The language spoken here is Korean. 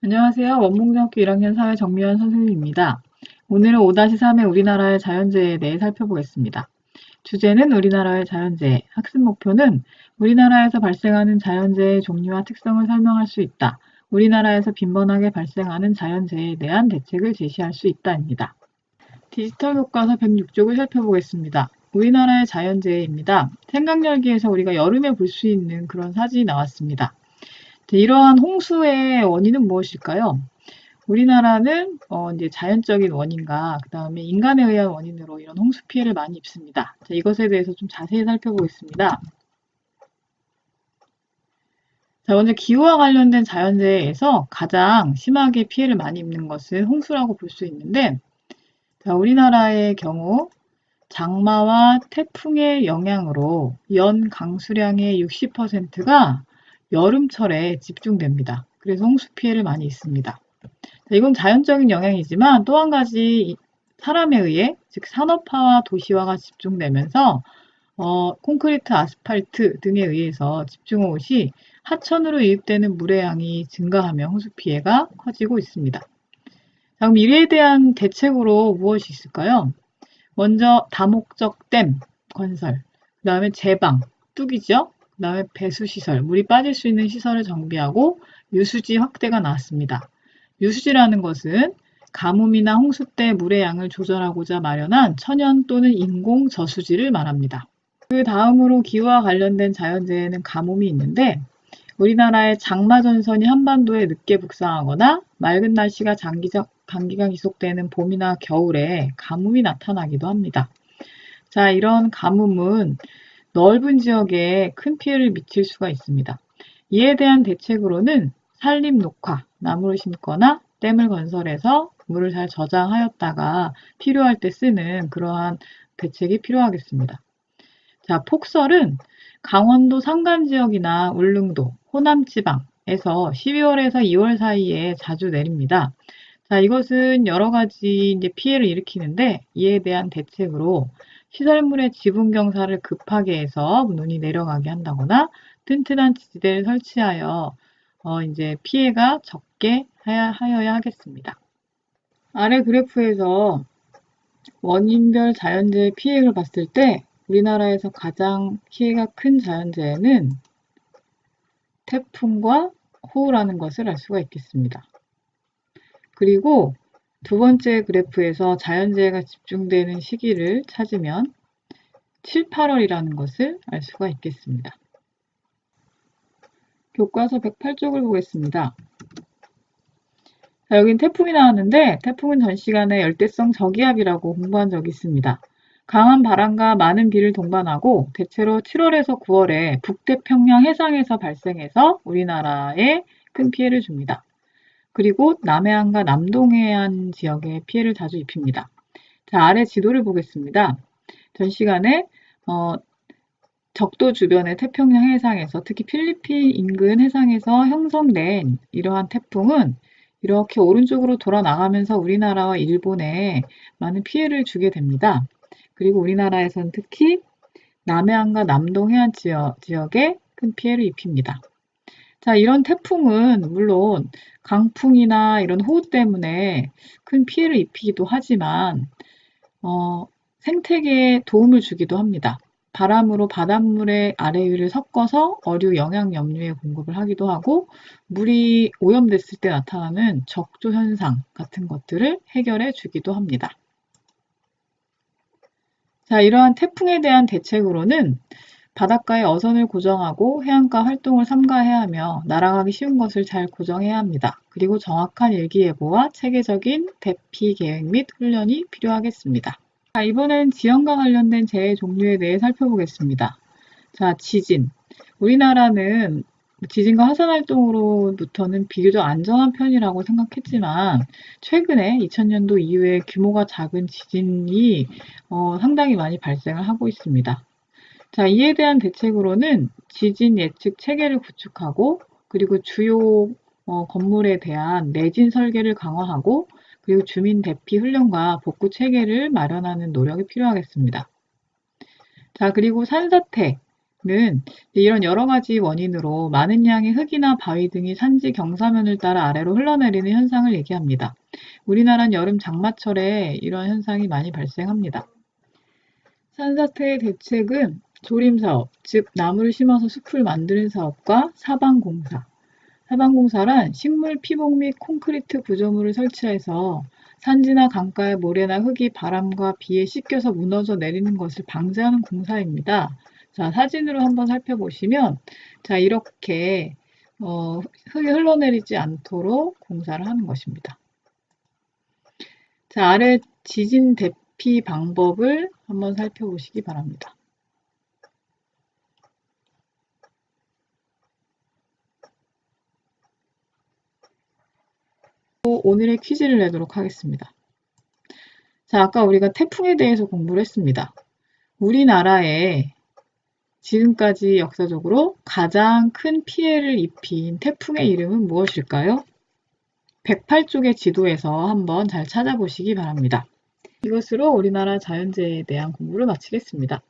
안녕하세요. 원봉중학교 1학년 사회 정미연 선생님입니다. 오늘은 5-3의 우리나라의 자연재해에 대해 살펴보겠습니다. 주제는 우리나라의 자연재해, 학습 목표는 우리나라에서 발생하는 자연재해의 종류와 특성을 설명할 수 있다. 우리나라에서 빈번하게 발생하는 자연재해에 대한 대책을 제시할 수 있다입니다. 디지털 교과서 106쪽을 살펴보겠습니다. 우리나라의 자연재해입니다. 생각열기에서 우리가 여름에 볼 수 있는 그런 사진이 나왔습니다. 이러한 홍수의 원인은 무엇일까요? 우리나라는 이제 자연적인 원인과 그 다음에 인간에 의한 원인으로 이런 홍수 피해를 많이 입습니다. 자, 이것에 대해서 좀 자세히 살펴보겠습니다. 자, 먼저 기후와 관련된 자연재해에서 가장 심하게 피해를 많이 입는 것은 홍수라고 볼 수 있는데, 자, 우리나라의 경우 장마와 태풍의 영향으로 연 강수량의 60%가 여름철에 집중됩니다. 그래서 홍수 피해를 많이 입습니다. 이건 자연적인 영향이지만 또 한 가지 사람에 의해, 즉 산업화와 도시화가 집중되면서 콘크리트, 아스팔트 등에 의해서 집중호우 시 하천으로 유입되는 물의 양이 증가하며 홍수 피해가 커지고 있습니다. 자, 그럼 이에 대한 대책으로 무엇이 있을까요? 먼저 다목적 댐 건설, 그 다음에 제방, 뚝이죠. 그 다음에 배수시설, 물이 빠질 수 있는 시설을 정비하고 유수지 확대가 나왔습니다. 유수지라는 것은 가뭄이나 홍수 때 물의 양을 조절하고자 마련한 천연 또는 인공 저수지를 말합니다. 그 다음으로 기후와 관련된 자연재해는 가뭄이 있는데, 우리나라의 장마 전선이 한반도에 늦게 북상하거나 맑은 날씨가 단기간 지속되는 봄이나 겨울에 가뭄이 나타나기도 합니다. 자, 이런 가뭄은 넓은 지역에 큰 피해를 미칠 수가 있습니다. 이에 대한 대책으로는 산림 녹화, 나무를 심거나 댐을 건설해서 물을 잘 저장하였다가 필요할 때 쓰는 그러한 대책이 필요하겠습니다. 자, 폭설은 강원도 산간 지역이나 울릉도, 호남 지방에서 12월에서 2월 사이에 자주 내립니다. 자, 이것은 여러 가지 이제 피해를 일으키는데, 이에 대한 대책으로 시설물의 지붕 경사를 급하게 해서 눈이 내려가게 한다거나 튼튼한 지지대를 설치하여 이제 피해가 적게 하여야 하겠습니다. 아래 그래프에서 원인별 자연재해 피해를 봤을 때 우리나라에서 가장 피해가 큰 자연재해는 태풍과 호우라는 것을 알 수가 있겠습니다. 그리고 두 번째 그래프에서 자연재해가 집중되는 시기를 찾으면 7, 8월이라는 것을 알 수가 있겠습니다. 교과서 108쪽을 보겠습니다. 자, 여긴 태풍이 나왔는데 태풍은 전 시간에 열대성 저기압이라고 공부한 적이 있습니다. 강한 바람과 많은 비를 동반하고 대체로 7월에서 9월에 북태평양 해상에서 발생해서 우리나라에 큰 피해를 줍니다. 그리고 남해안과 남동해안 지역에 피해를 자주 입힙니다. 자, 아래 지도를 보겠습니다. 전 시간에 적도 주변의 태평양 해상에서 특히 필리핀 인근 해상에서 형성된 이러한 태풍은 이렇게 오른쪽으로 돌아 나가면서 우리나라와 일본에 많은 피해를 주게 됩니다. 그리고 우리나라에서는 특히 남해안과 남동해안 지역에 큰 피해를 입힙니다. 자, 이런 태풍은 물론 강풍이나 이런 호우 때문에 큰 피해를 입히기도 하지만 생태계에 도움을 주기도 합니다. 바람으로 바닷물의 아래 위를 섞어서 어류 영양염류에 공급을 하기도 하고 물이 오염됐을 때 나타나는 적조 현상 같은 것들을 해결해 주기도 합니다. 자, 이러한 태풍에 대한 대책으로는 바닷가에 어선을 고정하고 해안가 활동을 삼가해야 하며 날아가기 쉬운 것을 잘 고정해야 합니다. 그리고 정확한 일기예보와 체계적인 대피 계획 및 훈련이 필요하겠습니다. 자, 이번엔 지형과 관련된 재해 종류에 대해 살펴보겠습니다. 자, 지진. 우리나라는 지진과 화산 활동으로부터는 비교적 안전한 편이라고 생각했지만 최근에 2000년도 이후에 규모가 작은 지진이 상당히 많이 발생을 하고 있습니다. 자, 이에 대한 대책으로는 지진 예측 체계를 구축하고 그리고 주요 건물에 대한 내진 설계를 강화하고 그리고 주민 대피 훈련과 복구 체계를 마련하는 노력이 필요하겠습니다. 자, 그리고 산사태 이런 여러 가지 원인으로 많은 양의 흙이나 바위 등이 산지 경사면을 따라 아래로 흘러내리는 현상을 얘기합니다. 우리나라는 여름 장마철에 이런 현상이 많이 발생합니다. 산사태의 대책은 조림사업, 즉 나무를 심어서 숲을 만드는 사업과 사방공사. 사방공사란 식물 피복 및 콘크리트 구조물을 설치해서 산지나 강가의 모래나 흙이 바람과 비에 씻겨서 무너져 내리는 것을 방지하는 공사입니다. 자, 사진으로 한번 살펴보시면, 자, 이렇게 흙이 흘러내리지 않도록 공사를 하는 것입니다. 자, 아래 지진 대피 방법을 한번 살펴보시기 바랍니다. 오늘의 퀴즈를 내도록 하겠습니다. 자, 아까 우리가 태풍에 대해서 공부를 했습니다. 우리나라에 지금까지 역사적으로 가장 큰 피해를 입힌 태풍의 이름은 무엇일까요? 108쪽의 지도에서 한번 잘 찾아보시기 바랍니다. 이것으로 우리나라 자연재해에 대한 공부를 마치겠습니다.